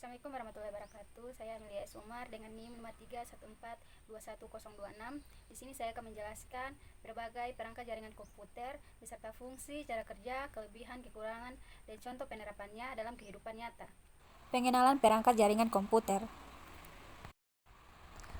Assalamualaikum warahmatullahi wabarakatuh. Saya Amelia S. Umar dengan NIM 53142126. Di sini saya akan menjelaskan berbagai perangkat jaringan komputer beserta fungsi, cara kerja, kelebihan, kekurangan, dan contoh penerapannya dalam kehidupan nyata. Pengenalan perangkat jaringan komputer.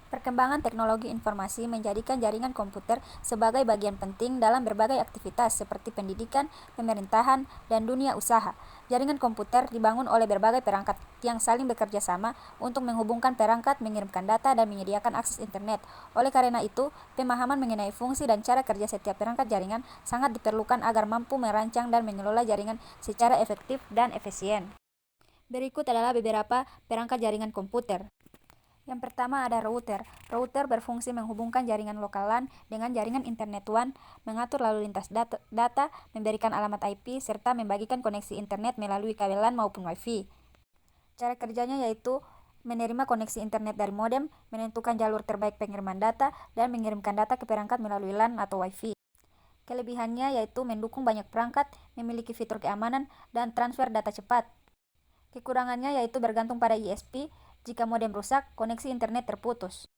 Perkembangan teknologi informasi menjadikan jaringan komputer sebagai bagian penting dalam berbagai aktivitas seperti pendidikan, pemerintahan, dan dunia usaha. Jaringan komputer dibangun oleh berbagai perangkat yang saling bekerja sama untuk menghubungkan perangkat, mengirimkan data, dan menyediakan akses internet. Oleh karena itu, pemahaman mengenai fungsi dan cara kerja setiap perangkat jaringan sangat diperlukan agar mampu merancang dan mengelola jaringan secara efektif dan efisien. Berikut adalah beberapa perangkat jaringan komputer. Yang pertama ada router. Router berfungsi menghubungkan jaringan lokal LAN dengan jaringan internet WAN, mengatur lalu lintas data, memberikan alamat IP, serta membagikan koneksi internet melalui kabel LAN maupun Wi-Fi. Cara kerjanya yaitu menerima koneksi internet dari modem, menentukan jalur terbaik pengiriman data, dan mengirimkan data ke perangkat melalui LAN atau Wi-Fi. Kelebihannya yaitu mendukung banyak perangkat, memiliki fitur keamanan, dan transfer data cepat. Kekurangannya yaitu bergantung pada ISP. Jika modem rusak, koneksi internet terputus.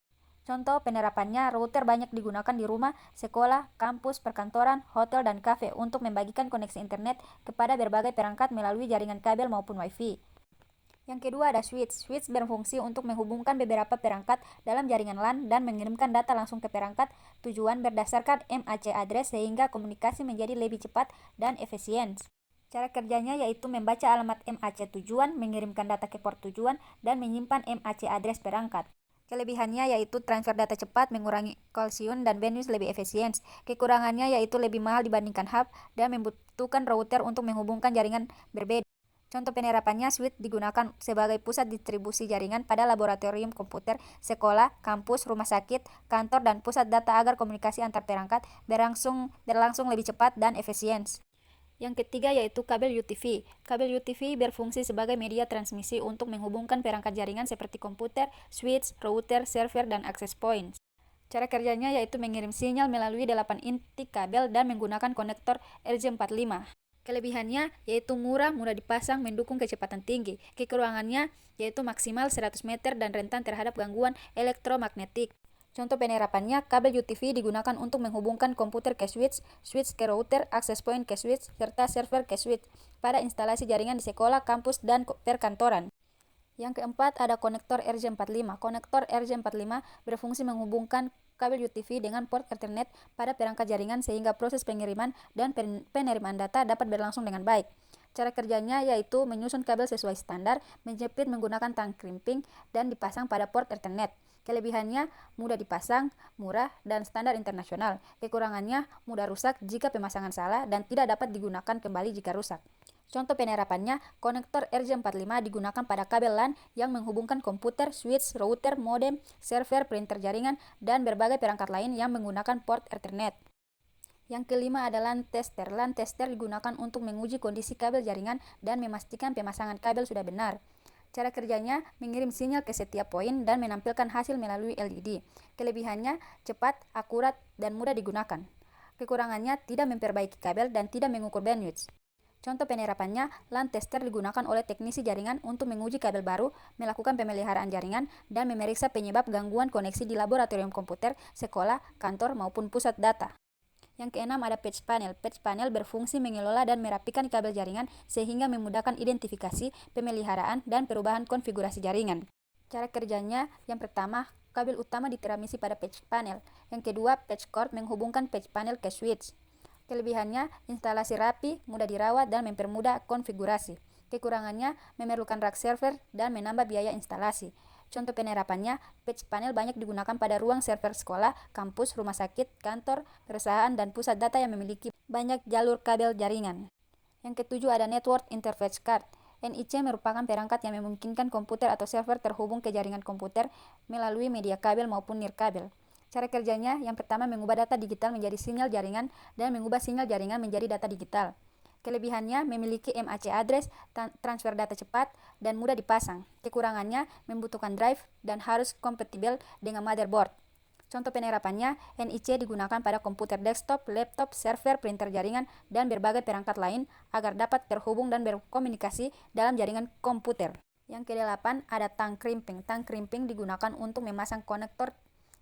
Contoh penerapannya, router banyak digunakan di rumah, sekolah, kampus, perkantoran, hotel, dan kafe untuk membagikan koneksi internet kepada berbagai perangkat melalui jaringan kabel maupun Wi-Fi. Yang kedua ada switch. Switch berfungsi untuk menghubungkan beberapa perangkat dalam jaringan LAN dan mengirimkan data langsung ke perangkat tujuan berdasarkan MAC address sehingga komunikasi menjadi lebih cepat dan efisien. Cara kerjanya yaitu membaca alamat MAC tujuan, mengirimkan data ke port tujuan, dan menyimpan MAC address perangkat. Kelebihannya yaitu transfer data cepat, mengurangi call queue, dan bandwidth lebih efisien. Kekurangannya yaitu lebih mahal dibandingkan hub dan membutuhkan router untuk menghubungkan jaringan berbeda. Contoh penerapannya, switch digunakan sebagai pusat distribusi jaringan pada laboratorium komputer, sekolah, kampus, rumah sakit, kantor, dan pusat data agar komunikasi antar perangkat berlangsung lebih cepat dan efisien. Yang ketiga yaitu kabel UTV. Kabel UTV berfungsi sebagai media transmisi untuk menghubungkan perangkat jaringan seperti komputer, switch, router, server, dan access point. Cara kerjanya yaitu mengirim sinyal melalui 8 inti kabel dan menggunakan konektor RJ45. Kelebihannya yaitu murah, mudah dipasang, mendukung kecepatan tinggi. Kekurangannya yaitu maksimal 100 meter dan rentan terhadap gangguan elektromagnetik. Contoh penerapannya, kabel UTV digunakan untuk menghubungkan komputer ke switch, switch ke router, access point ke switch, serta server ke switch pada instalasi jaringan di sekolah, kampus, dan perkantoran. Yang keempat ada konektor RJ45. Konektor RJ45 berfungsi menghubungkan kabel UTV dengan port Ethernet pada perangkat jaringan sehingga proses pengiriman dan penerimaan data dapat berlangsung dengan baik. Cara kerjanya yaitu menyusun kabel sesuai standar, menjepit menggunakan tang crimping, dan dipasang pada port Ethernet. Kelebihannya mudah dipasang, murah, dan standar internasional. Kekurangannya mudah rusak jika pemasangan salah dan tidak dapat digunakan kembali jika rusak. Contoh penerapannya, konektor RJ45 digunakan pada kabel LAN yang menghubungkan komputer, switch, router, modem, server, printer jaringan, dan berbagai perangkat lain yang menggunakan port Ethernet. Yang kelima adalah LAN tester. LAN tester digunakan untuk menguji kondisi kabel jaringan dan memastikan pemasangan kabel sudah benar. Cara kerjanya mengirim sinyal ke setiap poin dan menampilkan hasil melalui LED. Kelebihannya cepat, akurat, dan mudah digunakan. Kekurangannya tidak memperbaiki kabel dan tidak mengukur bandwidth. Contoh penerapannya, LAN tester digunakan oleh teknisi jaringan untuk menguji kabel baru, melakukan pemeliharaan jaringan, dan memeriksa penyebab gangguan koneksi di laboratorium komputer, sekolah, kantor, maupun pusat data. Yang keenam ada patch panel. Patch panel berfungsi mengelola dan merapikan kabel jaringan sehingga memudahkan identifikasi, pemeliharaan, dan perubahan konfigurasi jaringan. Cara kerjanya, yang pertama, kabel utama diteramisi pada patch panel. Yang kedua, patch cord menghubungkan patch panel ke switch. Kelebihannya, instalasi rapi, mudah dirawat, dan mempermudah konfigurasi. Kekurangannya, memerlukan rak server dan menambah biaya instalasi. Contoh penerapannya, patch panel banyak digunakan pada ruang server sekolah, kampus, rumah sakit, kantor, perusahaan, dan pusat data yang memiliki banyak jalur kabel jaringan. Yang ketujuh ada Network Interface Card. NIC merupakan perangkat yang memungkinkan komputer atau server terhubung ke jaringan komputer melalui media kabel maupun nirkabel. Cara kerjanya, yang pertama mengubah data digital menjadi sinyal jaringan dan mengubah sinyal jaringan menjadi data digital. Kelebihannya memiliki MAC address, transfer data cepat, dan mudah dipasang. Kekurangannya membutuhkan drive dan harus kompatibel dengan motherboard. Contoh penerapannya, NIC digunakan pada komputer desktop, laptop, server, printer jaringan, dan berbagai perangkat lain agar dapat terhubung dan berkomunikasi dalam jaringan komputer. Yang ke-8 ada tang crimping. Tang crimping digunakan untuk memasang konektor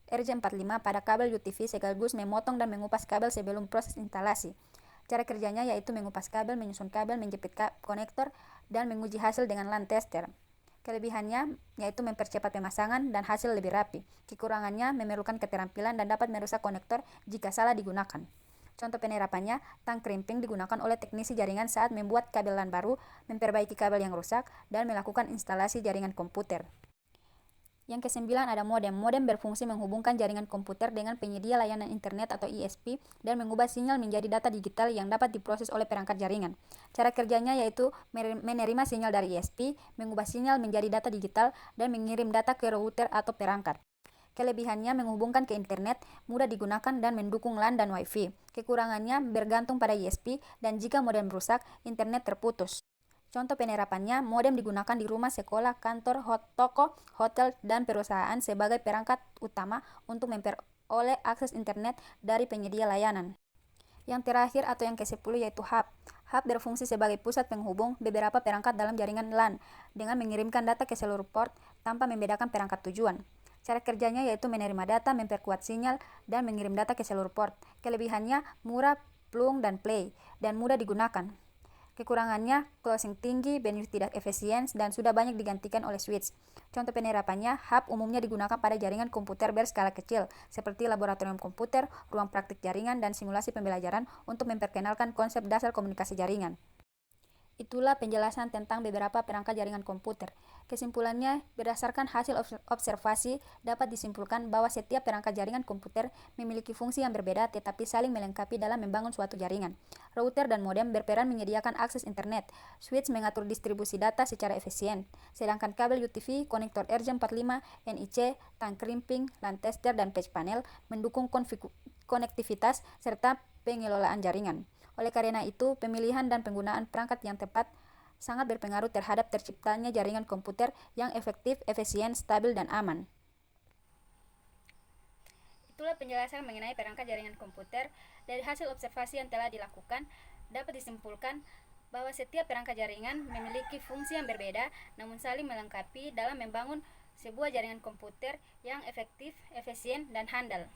RJ45 pada kabel UTV sekaligus memotong dan mengupas kabel sebelum proses instalasi. Cara kerjanya yaitu mengupas kabel, menyusun kabel, menjepit konektor, dan menguji hasil dengan LAN tester. Kelebihannya yaitu mempercepat pemasangan dan hasil lebih rapi. Kekurangannya memerlukan keterampilan dan dapat merusak konektor jika salah digunakan. Contoh penerapannya, tang crimping digunakan oleh teknisi jaringan saat membuat kabel LAN baru, memperbaiki kabel yang rusak, dan melakukan instalasi jaringan komputer. Yang ke-9 ada modem. Modem berfungsi menghubungkan jaringan komputer dengan penyedia layanan internet atau ISP dan mengubah sinyal menjadi data digital yang dapat diproses oleh perangkat jaringan. Cara kerjanya yaitu menerima sinyal dari ISP, mengubah sinyal menjadi data digital, dan mengirim data ke router atau perangkat. Kelebihannya menghubungkan ke internet, mudah digunakan dan mendukung LAN dan Wi-Fi. Kekurangannya bergantung pada ISP dan jika modem rusak, internet terputus. Contoh penerapannya, modem digunakan di rumah, sekolah, kantor, toko, hotel, dan perusahaan sebagai perangkat utama untuk memperoleh akses internet dari penyedia layanan. Yang terakhir atau yang ke-10 yaitu hub. Hub berfungsi sebagai pusat penghubung beberapa perangkat dalam jaringan LAN dengan mengirimkan data ke seluruh port tanpa membedakan perangkat tujuan. Cara kerjanya yaitu menerima data, memperkuat sinyal, dan mengirim data ke seluruh port. Kelebihannya murah, plug dan play, dan mudah digunakan. Kekurangannya closing tinggi, bandwidth tidak efisien, dan sudah banyak digantikan oleh switch. Contoh penerapannya, hub umumnya digunakan pada jaringan komputer berskala kecil, seperti laboratorium komputer, ruang praktik jaringan, dan simulasi pembelajaran untuk memperkenalkan konsep dasar komunikasi jaringan. Itulah penjelasan tentang beberapa perangkat jaringan komputer. Kesimpulannya, berdasarkan hasil observasi, dapat disimpulkan bahwa setiap perangkat jaringan komputer memiliki fungsi yang berbeda tetapi saling melengkapi dalam membangun suatu jaringan. Router dan modem berperan menyediakan akses internet, switch mengatur distribusi data secara efisien, sedangkan kabel UTV, konektor RJ45, NIC, tang crimping, LAN tester, dan patch panel mendukung konektivitas serta pengelolaan jaringan. Oleh karena itu, pemilihan dan penggunaan perangkat yang tepat sangat berpengaruh terhadap terciptanya jaringan komputer yang efektif, efisien, stabil, dan aman. Itulah penjelasan mengenai perangkat jaringan komputer. Dari hasil observasi yang telah dilakukan, dapat disimpulkan bahwa setiap perangkat jaringan memiliki fungsi yang berbeda, namun saling melengkapi dalam membangun sebuah jaringan komputer yang efektif, efisien, dan handal.